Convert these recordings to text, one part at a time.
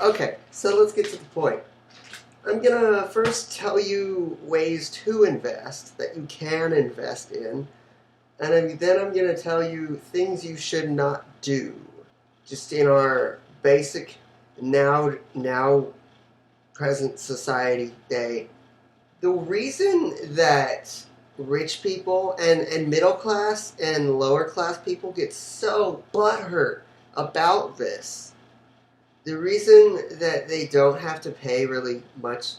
Okay, so let's get to the point. I'm gonna first tell you ways to invest that you can invest in, and then I'm gonna tell you things you should not do. Just in our basic now present society day. The reason that rich people and middle class and lower class people get so butthurt about this, the reason that they don't have to pay really much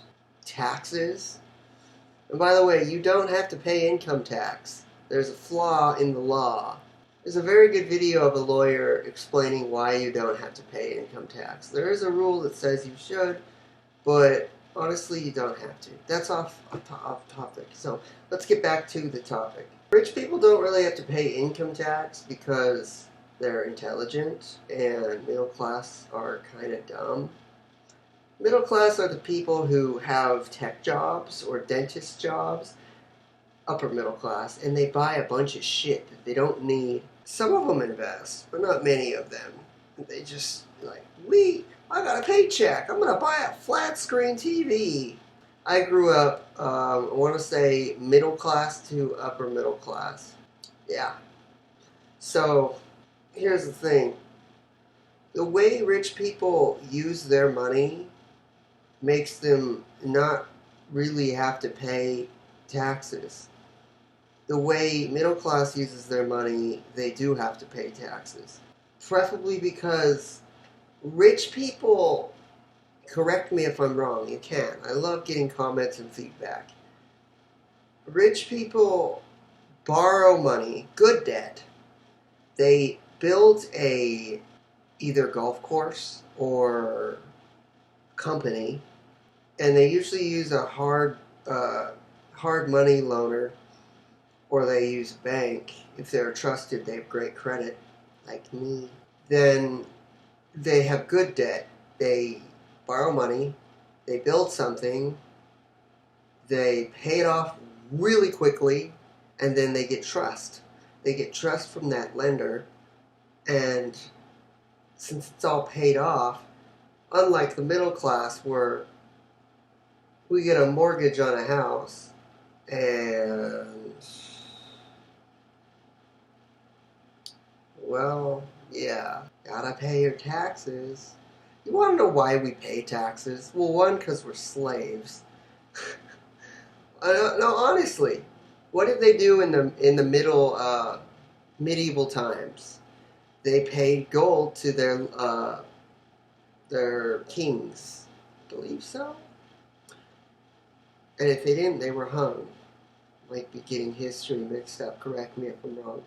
taxes, and by the way, you don't have to pay income tax. There's a flaw in the law. There's a very good video of a lawyer explaining why you don't have to pay income tax. There is a rule that says you should, but honestly, you don't have to. That's off topic. So let's get back to the topic. Rich people don't really have to pay income tax because they're intelligent, and middle class are kind of dumb. Middle class are the people who have tech jobs or dentist jobs, upper middle class, and they buy a bunch of shit that they don't need. Some of them invest, but not many of them. They just I got a paycheck. I'm going to buy a flat screen TV. I grew up, I want to say, middle class to upper middle class. Yeah. So, here's the thing. The way rich people use their money makes them not really have to pay taxes. The way middle class uses their money, they do have to pay taxes. Preferably because rich people, correct me if I'm wrong, you can. I love getting comments and feedback. Rich people borrow money, good debt. They build either golf course or company, and they usually use a hard money loaner, or they use a bank. If they're trusted, they have great credit, like me. Then they have good debt. They borrow money, they build something, they pay it off really quickly, and then they get trust. They get trust from that lender, and since it's all paid off, unlike the middle class where we get a mortgage on a house and, well, yeah, gotta pay your taxes. You want to know why we pay taxes? Well, one, because we're slaves. No, honestly, what did they do in the medieval times? They paid gold to their kings. I believe so. And if they didn't, they were hung. Might be getting history mixed up. Correct me if I'm wrong.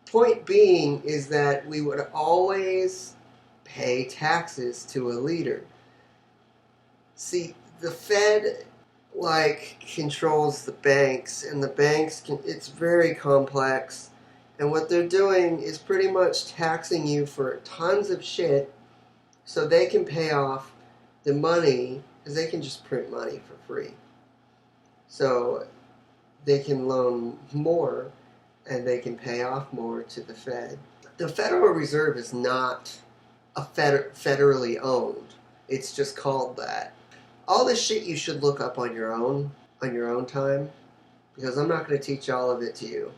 Point being is that we would always pay taxes to a leader. See, the Fed controls the banks, and the banks it's very complex, and what they're doing is pretty much taxing you for tons of shit so they can pay off the money, because they can just print money for free. So they can loan more and they can pay off more to the Fed. The Federal Reserve is not federally owned. It's just called that. All this shit you should look up on your own time, because I'm not going to teach all of it to you,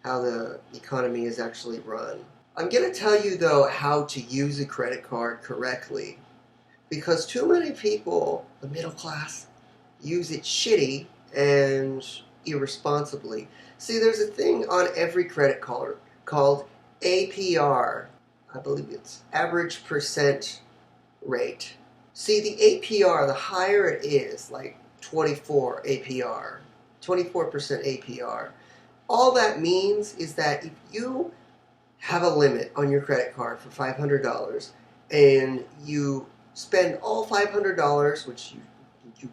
how the economy is actually run. I'm going to tell you, though, how to use a credit card correctly, because too many people, the middle class, use it shitty and irresponsibly. See, there's a thing on every credit card called APR. I believe it's average percent rate. See, the APR, the higher it is, like 24 APR, 24% APR, all that means is that if you have a limit on your credit card for $500 and you spend all $500, which you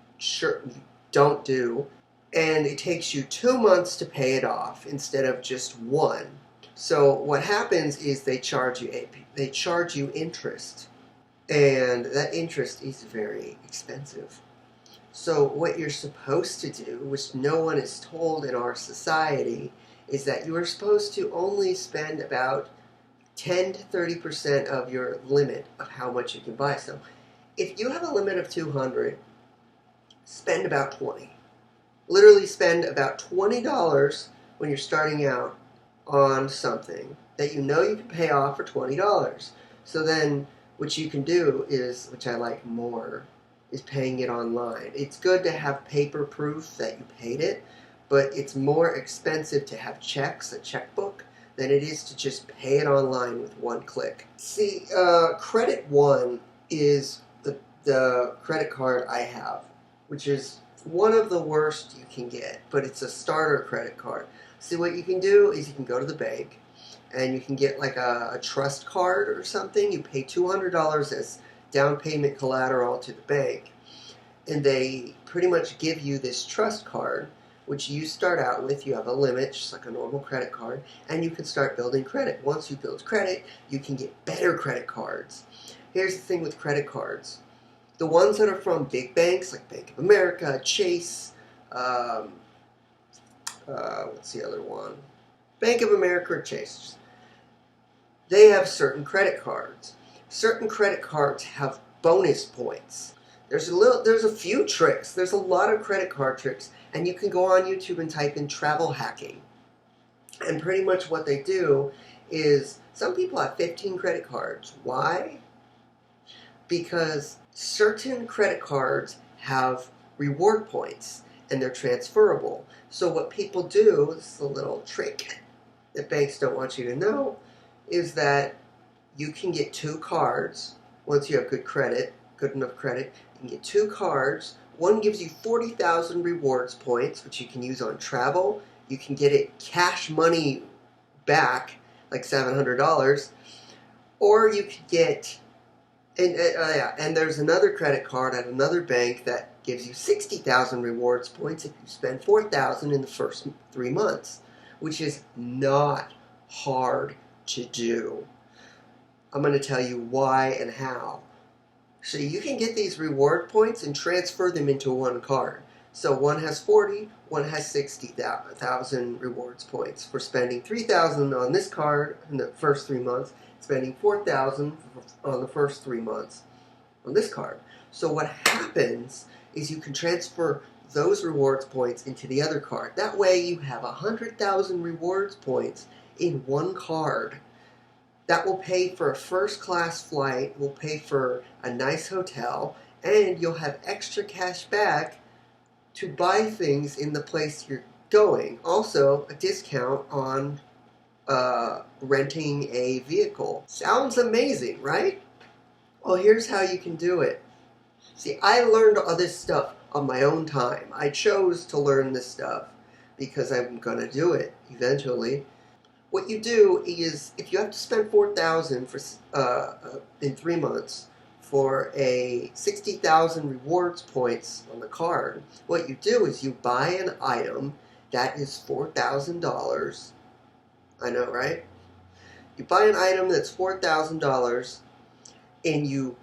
don't do, and it takes you 2 months to pay it off instead of just one. So what happens is they charge you interest, and that interest is very expensive. So what you're supposed to do, which no one is told in our society, is that you are supposed to only spend about 10 to 30% of your limit of how much you can buy. So if you have a limit of 200, spend about 20. Literally spend about $20 when you're starting out on something that you know you can pay off for $20. So then what you can do is, which I like more, is paying it online. It's good to have paper proof that you paid it, but it's more expensive to have checks, a checkbook, than it is to just pay it online with one click. See, Credit One is the credit card I have, which is one of the worst you can get, but it's a starter credit card. See, what you can do is you can go to the bank and you can get like a trust card or something. You pay $200 as down payment collateral to the bank, and they pretty much give you this trust card, which you start out with. You have a limit, just like a normal credit card, and you can start building credit. Once you build credit, you can get better credit cards. Here's the thing with credit cards. The ones that are from big banks, like Bank of America, Chase, what's the other one? Bank of America or Chase. They have certain credit cards. Certain credit cards have bonus points. There's a few tricks. There's a lot of credit card tricks, and you can go on YouTube and type in travel hacking. And pretty much what they do is, some people have 15 credit cards. Why? Because certain credit cards have reward points and they're transferable. So what people do, this is a little trick that banks don't want you to know, is that you can get 2 cards once you have good enough credit. You can get 2 cards. One gives you 40,000 rewards points, which you can use on travel. You can get it cash money back, like $700, or you could get. And there's another credit card at another bank that gives you 60,000 rewards points if you spend 4,000 in the first 3 months, which is not hard to do. I'm going to tell you why and how. So you can get these reward points and transfer them into one card. So one has 40, one has 60,000 rewards points for spending 3,000 on this card in the first 3 months, spending 4,000 on the first 3 months on this card. So what happens is you can transfer those rewards points into the other card. That way you have 100,000 rewards points in one card. That will pay for a first-class flight, will pay for a nice hotel, and you'll have extra cash back to buy things in the place you're going. Also, a discount on renting a vehicle. Sounds amazing, right? Well, here's how you can do it. See, I learned all this stuff on my own time. I chose to learn this stuff because I'm going to do it eventually. What you do is, if you have to spend $4,000 for in 3 months for a 60,000 rewards points on the card, what you do is you buy an item that is $4,000. I know, right? You buy an item that's $4,000, and you,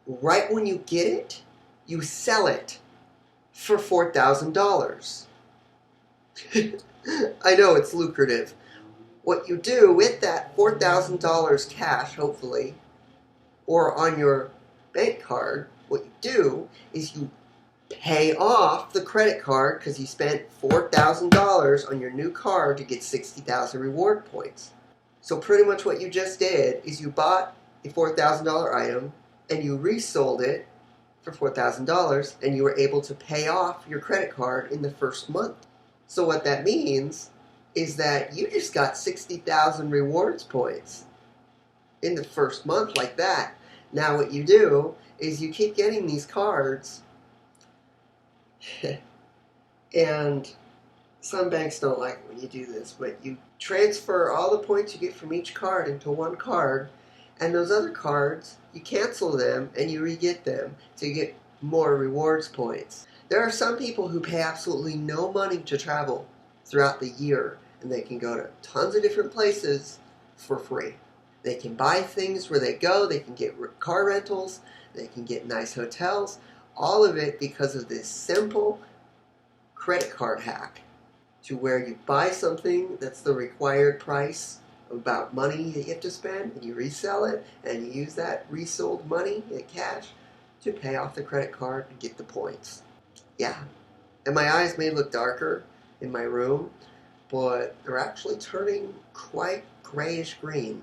right when you get it, you sell it for $4,000. I know, it's lucrative. What you do with that $4,000 cash, hopefully, or on your bank card, what you do is you pay off the credit card because you spent $4,000 on your new card to get 60,000 reward points. So pretty much what you just did is you bought a $4,000 item and you resold it for $4,000, and you were able to pay off your credit card in the first month. So what that means is that you just got 60,000 rewards points in the first month like that. Now what you do is you keep getting these cards, and some banks don't like it when you do this, but you transfer all the points you get from each card into one card, and those other cards, you cancel them and you re-get them to get more rewards points. There are some people who pay absolutely no money to travel throughout the year, and they can go to tons of different places for free. They can buy things where they go, they can get car rentals, they can get nice hotels, all of it because of this simple credit card hack, to where you buy something that's the required price about money that you have to spend, and you resell it, and you use that resold money, cash, to pay off the credit card and get the points. Yeah. And my eyes may look darker in my room, but they're actually turning quite grayish green.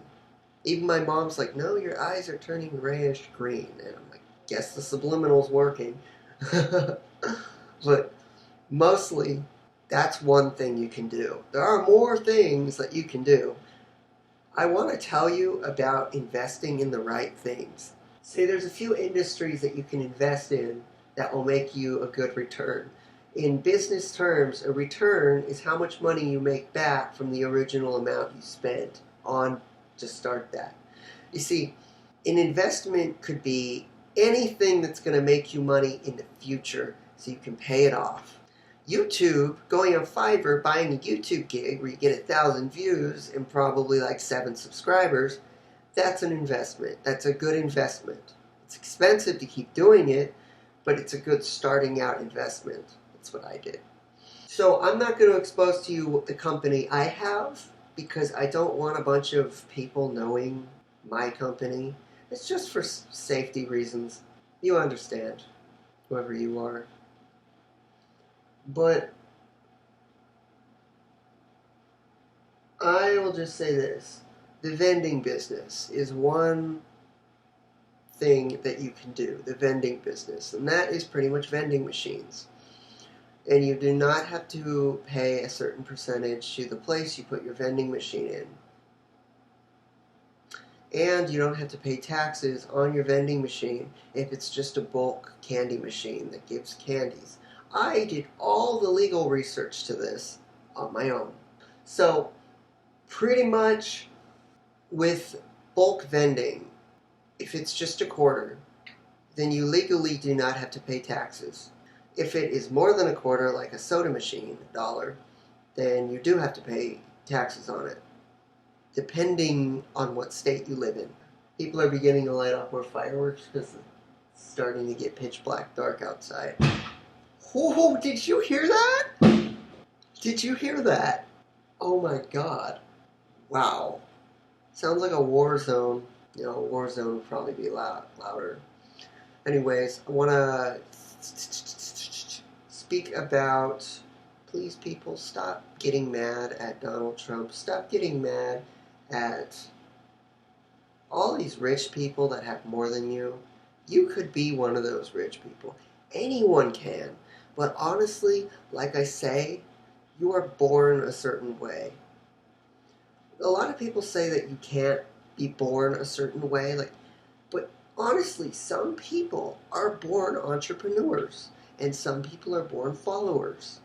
Even my mom's like, no, your eyes are turning grayish green. And I'm like, guess the subliminal's working. But mostly, that's one thing you can do. There are more things that you can do. I want to tell you about investing in the right things. See, there's a few industries that you can invest in that will make you a good return. In business terms, a return is how much money you make back from the original amount you spent on to start that. You see, an investment could be anything that's going to make you money in the future so you can pay it off. YouTube, going on Fiverr, buying a YouTube gig where you get 1,000 views and probably like 7 subscribers, that's an investment. That's a good investment. It's expensive to keep doing it, but it's a good starting out investment. That's what I did. So I'm not going to expose to you the company I have because I don't want a bunch of people knowing my company. It's just for safety reasons. You understand, whoever you are. But I will just say this. The vending business is one thing that you can do, the vending business. And that is pretty much vending machines. And you do not have to pay a certain percentage to the place you put your vending machine in. And you don't have to pay taxes on your vending machine if it's just a bulk candy machine that gives candies. I did all the legal research to this on my own. So, pretty much with bulk vending, if it's just a quarter, then you legally do not have to pay taxes. If it is more than a quarter, like a soda machine, $1, then you do have to pay taxes on it, depending on what state you live in. People are beginning to light off more fireworks because it's starting to get pitch black dark outside. Whoa, did you hear that? Did you hear that? Oh my god. Wow. Sounds like a war zone. You know, a war zone would probably be louder. Anyways, I want to speak about, please people, stop getting mad at Donald Trump. Stop getting mad at all these rich people that have more than you. You could be one of those rich people. Anyone can. But honestly, like I say, you are born a certain way. A lot of people say that you can't be born a certain way, but honestly, some people are born entrepreneurs, and some people are born followers.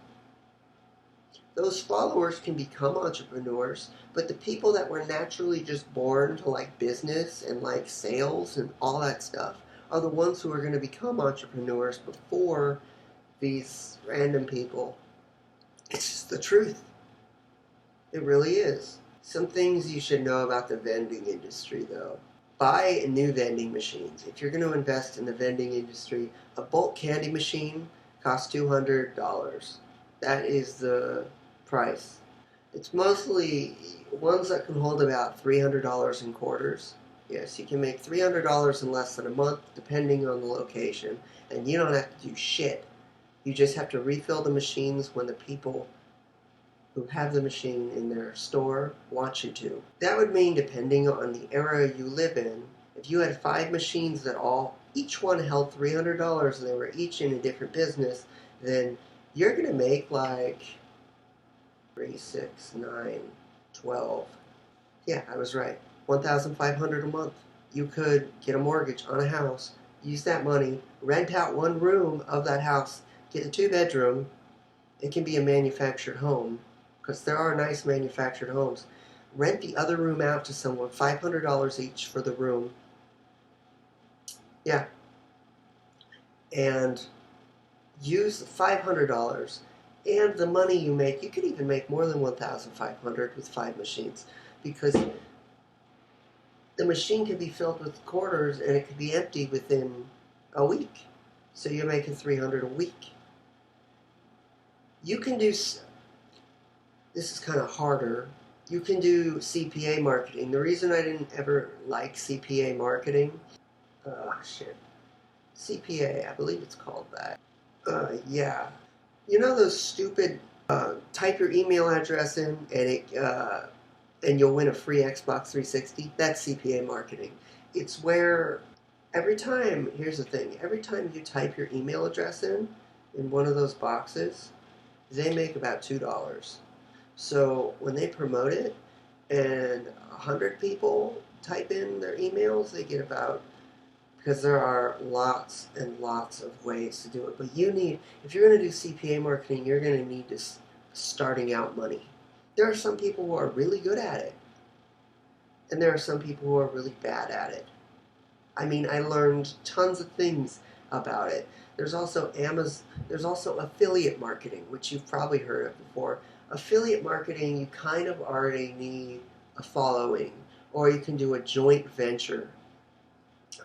Those followers can become entrepreneurs, but the people that were naturally just born to like business and like sales and all that stuff are the ones who are going to become entrepreneurs before these random people. It's just the truth. It really is. Some things you should know about the vending industry, though. Buy new vending machines. If you're going to invest in the vending industry, a bulk candy machine costs $200. That is the price. It's mostly ones that can hold about $300 in quarters. Yes, you can make $300 in less than a month, depending on the location, and you don't have to do shit. You just have to refill the machines when the people who have the machine in their store want you to. That would mean, depending on the area you live in, if you had 5 machines that each one held $300 and they were each in a different business, then you're going to make like 3, 6, 9, 12. Yeah, I was right. $1,500 a month. You could get a mortgage on a house, use that money, rent out one room of that house, get a 2-bedroom. It can be a manufactured home, because there are nice manufactured homes. Rent the other room out to someone, $500 each for the room. Yeah. And use $500 and the money you make. You could even make more than $1,500 with 5 machines, because the machine could be filled with quarters and it could be empty within a week. So you're making $300 a week. You can do. This is kind of harder You can do CPA marketing. The reason I didn't ever like CPA marketing, shit, CPA, I believe it's called that. Yeah. You know those stupid, type your email address in and you'll win a free Xbox 360? That's CPA marketing. It's where here's the thing, every time you type your email address in one of those boxes, they make about $2. So when they promote it and 100 people type in their emails, they get about, because there are lots and lots of ways to do it. But if you're going to do CPA marketing, you're going to need starting out money. There are some people who are really good at it, and there are some people who are really bad at it. I mean, I learned tons of things about it. There's also affiliate marketing, which you've probably heard of before. Affiliate marketing, you kind of already need a following, or you can do a joint venture.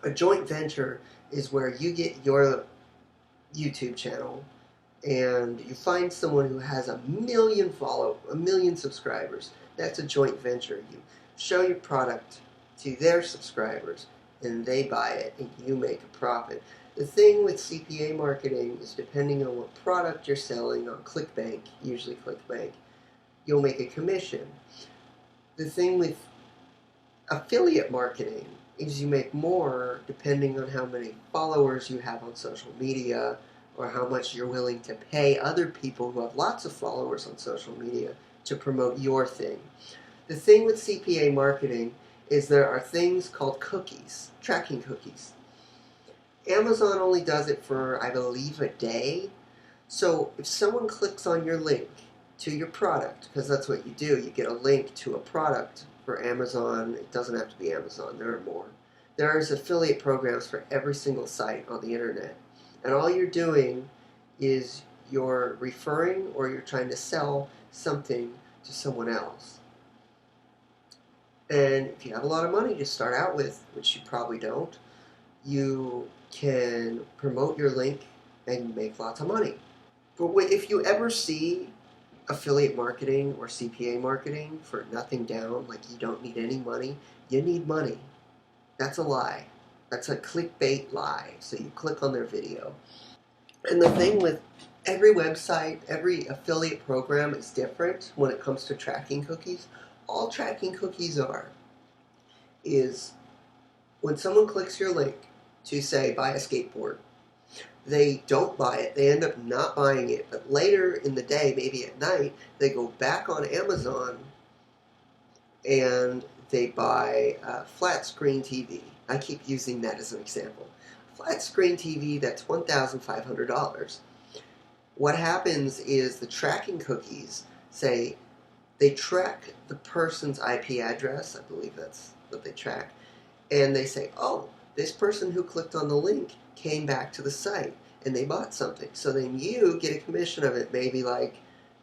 A joint venture is where you get your YouTube channel and you find someone who has a million subscribers. That's a joint venture. You show your product to their subscribers and they buy it and you make a profit. The thing with CPA marketing is, depending on what product you're selling on ClickBank, usually ClickBank, you'll make a commission. The thing with affiliate marketing is you make more depending on how many followers you have on social media, or how much you're willing to pay other people who have lots of followers on social media to promote your thing. The thing with CPA marketing is there are things called cookies, tracking cookies. Amazon only does it for, I believe, a day. So if someone clicks on your link to your product, because that's what you do, you get a link to a product for Amazon. It doesn't have to be Amazon, there are more. There's affiliate programs for every single site on the internet. And all you're doing is you're referring or you're trying to sell something to someone else. And if you have a lot of money to start out with, which you probably don't, you can promote your link and make lots of money. But if you ever see affiliate marketing or CPA marketing for nothing down, like you don't need any money, you need money, that's a lie. That's a clickbait lie. So you click on their video. And the thing with every website, every affiliate program is different when it comes to tracking cookies. All tracking cookies is when someone clicks your link to, say, buy a skateboard, they don't buy it. They end up not buying it. But later in the day, maybe at night, they go back on Amazon and they buy a flat screen TV. I keep using that as an example. Flat screen TV, that's $1,500. What happens is the tracking cookies say they track the person's IP address. I believe that's what they track. And they say, oh, this person who clicked on the link came back to the site and they bought something. So then you get a commission of it. Maybe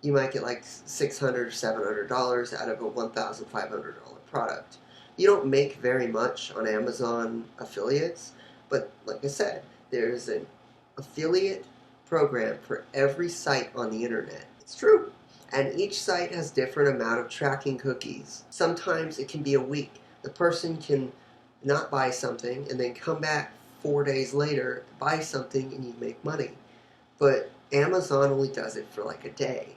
you might get like $600 or $700 out of a $1,500 product. You don't make very much on Amazon affiliates, but like I said, there's an affiliate program for every site on the internet. It's true. And each site has different amount of tracking cookies. Sometimes it can be a week. The person can not buy something and then come back 4 days later, buy something, and you make money. But Amazon only does it for like a day.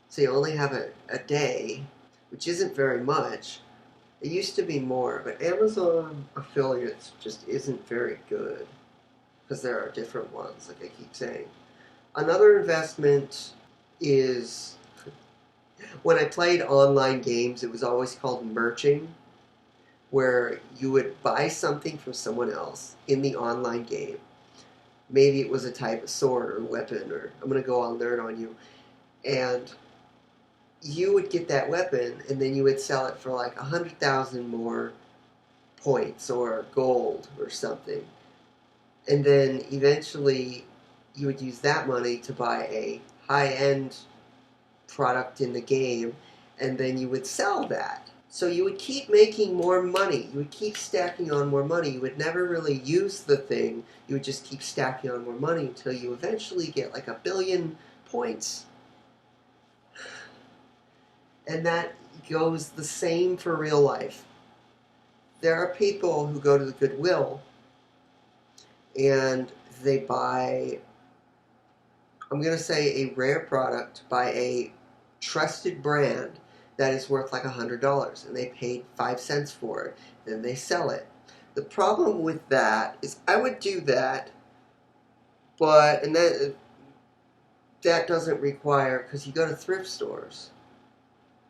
So you only have a day, which isn't very much. It used to be more, but Amazon affiliates just isn't very good because there are different ones, like I keep saying. Another investment is, when I played online games, it was always called merching, where you would buy something from someone else in the online game. Maybe it was a type of sword or weapon, or I'm going to go all nerd on you. And you would get that weapon, and then you would sell it for like 100,000 more points or gold or something. And then eventually you would use that money to buy a high-end product in the game, and then you would sell that. So you would keep making more money. You would keep stacking on more money. You would never really use the thing. You would just keep stacking on more money until you eventually get like 1 billion points. And that goes the same for real life. There are people who go to the Goodwill and they buy, I'm going to say, a rare product by a trusted brand that is worth like $100, and they paid 5 cents for it. Then they sell it. The problem with that is I would do that, but that doesn't require, because you go to thrift stores,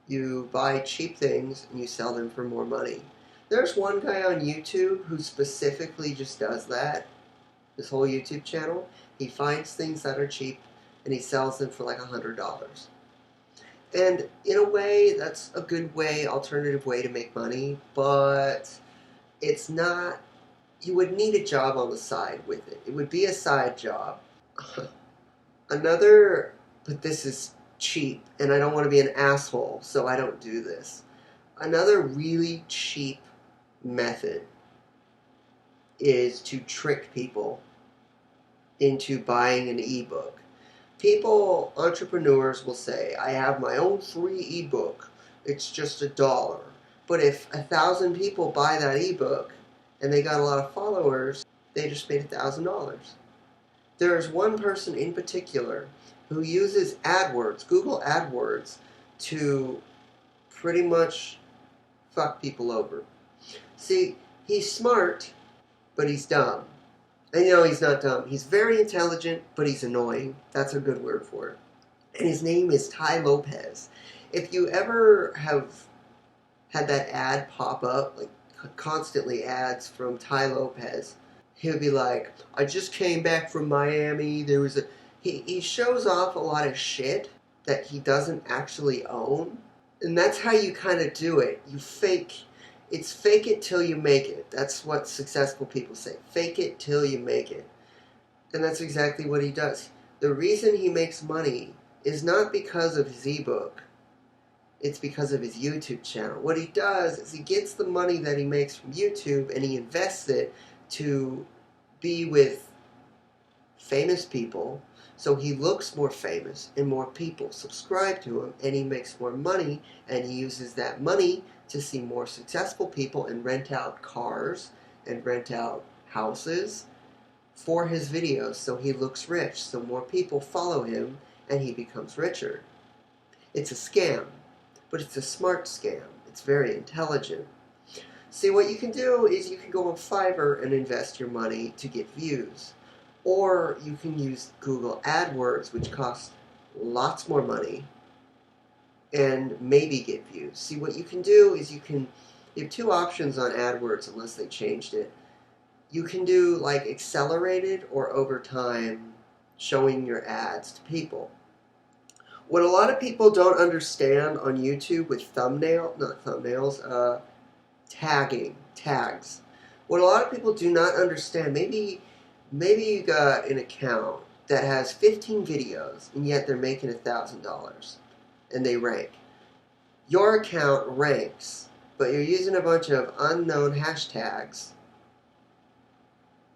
you buy cheap things and you sell them for more money. There's one guy on YouTube who specifically just does that. His whole YouTube channel, he finds things that are cheap and he sells them for like $100. And in a way, that's a good way, alternative way to make money, but it's not, you would need a job on the side with it. It would be a side job. Another, but this is cheap, and I don't want to be an asshole, so I don't do this. Another really cheap method is to trick people into buying an ebook. People, entrepreneurs will say, I have my own free ebook. It's just $1. But if 1,000 people buy that ebook and they got a lot of followers, they just made $1,000. There's one person in particular who uses AdWords, Google AdWords, to pretty much fuck people over. See, he's smart, but he's dumb. And no, he's not dumb. He's very intelligent, but he's annoying. That's a good word for it. And his name is Tai Lopez. If you ever have had that ad pop up, like constantly ads from Tai Lopez, he'll be like, I just came back from Miami. There was a... He shows off a lot of shit that he doesn't actually own. And that's how you kind of do it. You fake... It's fake it till you make it. That's what successful people say. Fake it till you make it. And that's exactly what he does. The reason he makes money is not because of his ebook. It's because of his YouTube channel. What he does is he gets the money that he makes from YouTube and he invests it to be with famous people. So he looks more famous and more people subscribe to him and he makes more money, and he uses that money to see more successful people and rent out cars and rent out houses for his videos, so he looks rich, so more people follow him and he becomes richer. It's a scam, but it's a smart scam. It's very intelligent. See, what you can do is you can go on Fiverr and invest your money to get views. Or you can use Google AdWords, which costs lots more money, and maybe get views. See, what you can do is you have two options on AdWords, unless they changed it. You can do like accelerated or over time showing your ads to people. What a lot of people don't understand on YouTube with tags. What a lot of people do not understand, maybe you got an account that has 15 videos and yet they're making $1,000 and they rank. Your account ranks, but you're using a bunch of unknown hashtags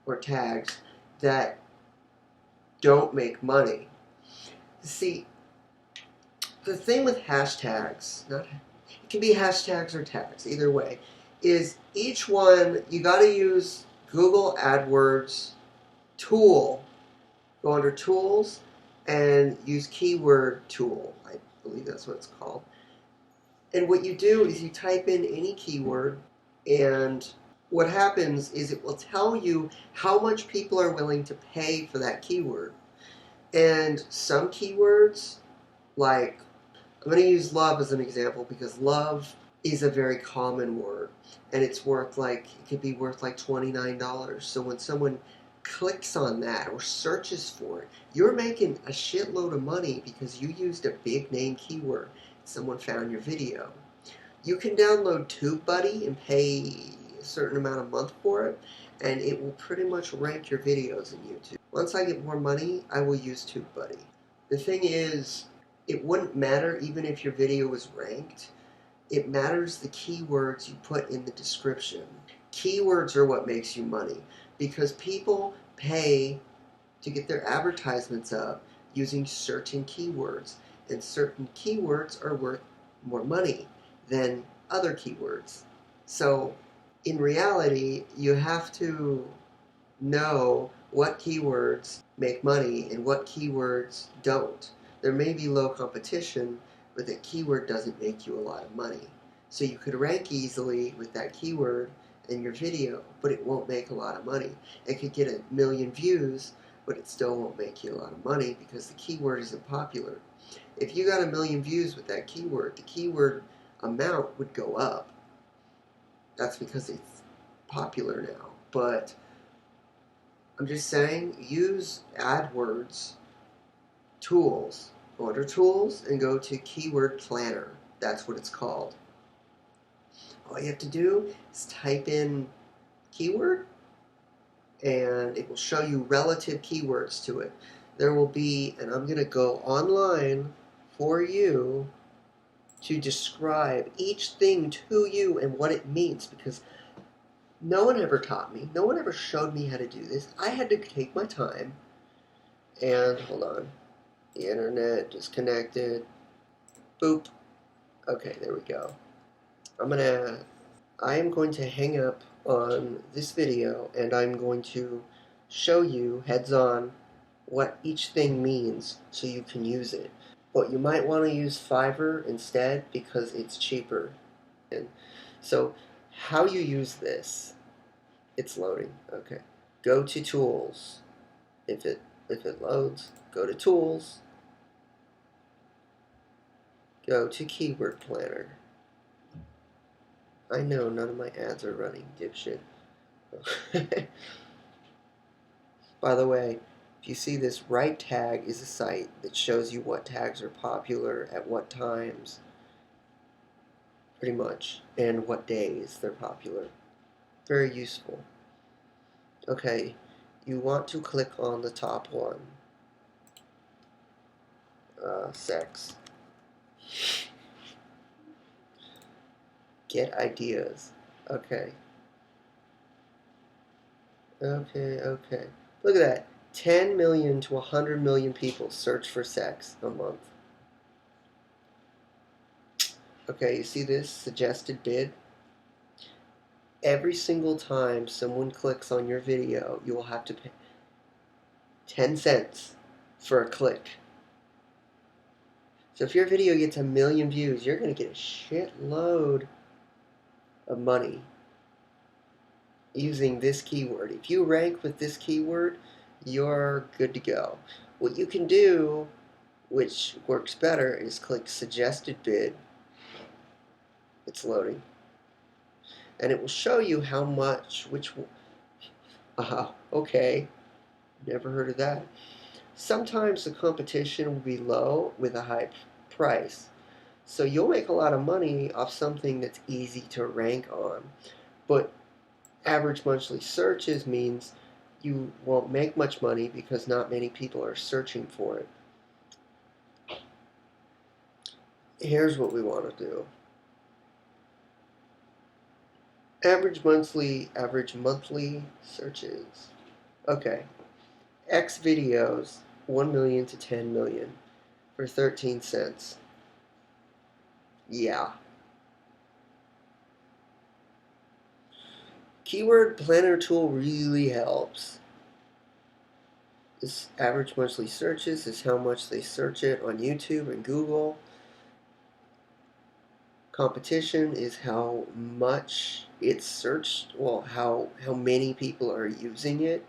or tags that don't make money. See, the thing with hashtags, it can be hashtags or tags, either way, is each one, you got to use Google AdWords tool. Go under tools and use keyword tool. I believe that's what it's called. And what you do is you type in any keyword, and what happens is it will tell you how much people are willing to pay for that keyword. And some keywords, like, I'm going to use love as an example because love is a very common word, and it's worth like, it could be worth like $29. So when someone clicks on that or searches for it, you're making a shitload of money because you used a big name keyword. Someone found your video. You can download TubeBuddy and pay a certain amount a month for it, and it will pretty much rank your videos in YouTube. Once I get more money, I will use TubeBuddy. The thing is, it wouldn't matter even if your video was ranked. It matters the keywords you put in the description. Keywords are what makes you money, because people pay to get their advertisements up using certain keywords, and certain keywords are worth more money than other keywords. So in reality, you have to know what keywords make money and what keywords don't. There may be low competition, but that keyword doesn't make you a lot of money. So you could rank easily with that keyword in your video, but it won't make a lot of money. It could get 1,000,000 views, but it still won't make you a lot of money because the keyword isn't popular. If you got 1,000,000 views with that keyword, the keyword amount would go up. That's because it's popular now. But I'm just saying, use AdWords tools. Go under tools and go to Keyword Planner. That's what it's called. All you have to do is type in keyword and it will show you relative keywords to it. There will be, and I'm going to go online for you to describe each thing to you and what it means, because no one ever taught me. No one ever showed me how to do this. I had to take my time. And hold on. The internet disconnected. Boop. Okay, there we go. I am going to hang up on this video and I'm going to show you heads on what each thing means so you can use it. But you might want to use Fiverr instead because it's cheaper. And so how you use this, it's loading. Okay. Go to tools. If it loads, go to tools. Go to Keyword Planner. I know none of my ads are running, dipshit. By the way, if you see this, right tag is a site that shows you what tags are popular at what times, pretty much, and what days they're popular. Very useful. Okay, you want to click on the top one. Sex. Get ideas. Okay. Okay. Look at that. 10 million to 100 million people search for sex a month. Okay, you see this suggested bid? Every single time someone clicks on your video, you will have to pay 10 cents for a click. So if your video gets 1,000,000 views, you're going to get a shitload of money using this keyword. If you rank with this keyword, you're good to go. What you can do, which works better, is click suggested bid. It's loading. And it will show you how much, okay, never heard of that. Sometimes the competition will be low with a high price. So you'll make a lot of money off something that's easy to rank on. But average monthly searches means you won't make much money because not many people are searching for it. Here's what we want to do. Average monthly searches. Okay. X videos, 1 million to 10 million for 13 cents. Yeah. Keyword Planner tool really helps. This average monthly searches is how much they search it on YouTube and Google. Competition is how much it's searched, well, how many people are using it.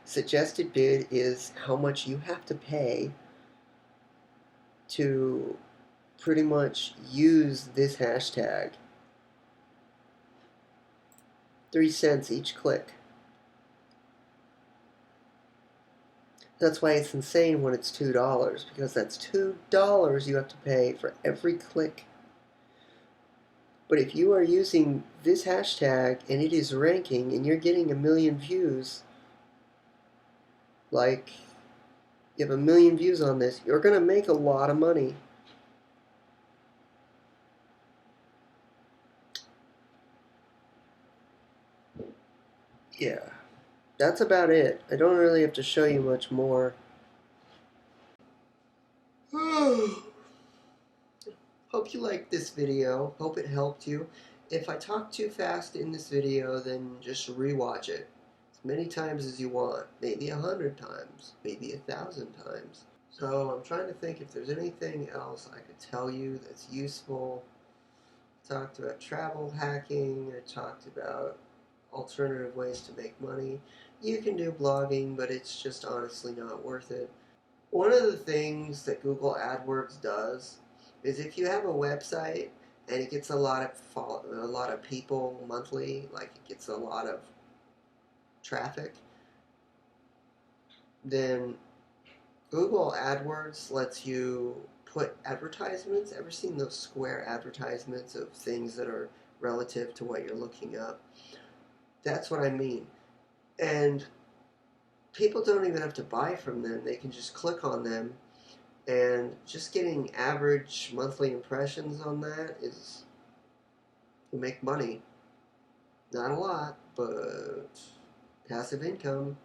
Suggested bid is how much you have to pay to pretty much use this hashtag. 3 cents each click. That's why it's insane when it's $2, because that's $2 you have to pay for every click. But if you are using this hashtag and it is ranking and you're getting 1,000,000 views, like you have 1,000,000 views on this, you're going to make a lot of money. Yeah, that's about it. I don't really have to show you much more. Hope you liked this video. Hope it helped you. If I talk too fast in this video, then just rewatch it as many times as you want. Maybe 100 times. Maybe 1,000 times. So I'm trying to think if there's anything else I could tell you that's useful. I talked about travel hacking. I talked about alternative ways to make money. You can do blogging, but it's just honestly not worth it. One of the things that Google AdWords does is if you have a website and it gets a lot of people monthly, like it gets a lot of traffic, then Google AdWords lets you put advertisements. Ever seen those square advertisements of things that are relative to what you're looking up? That's what I mean. And people don't even have to buy from them. They can just click on them, and just getting average monthly impressions on that is, you make money. Not a lot, but passive income.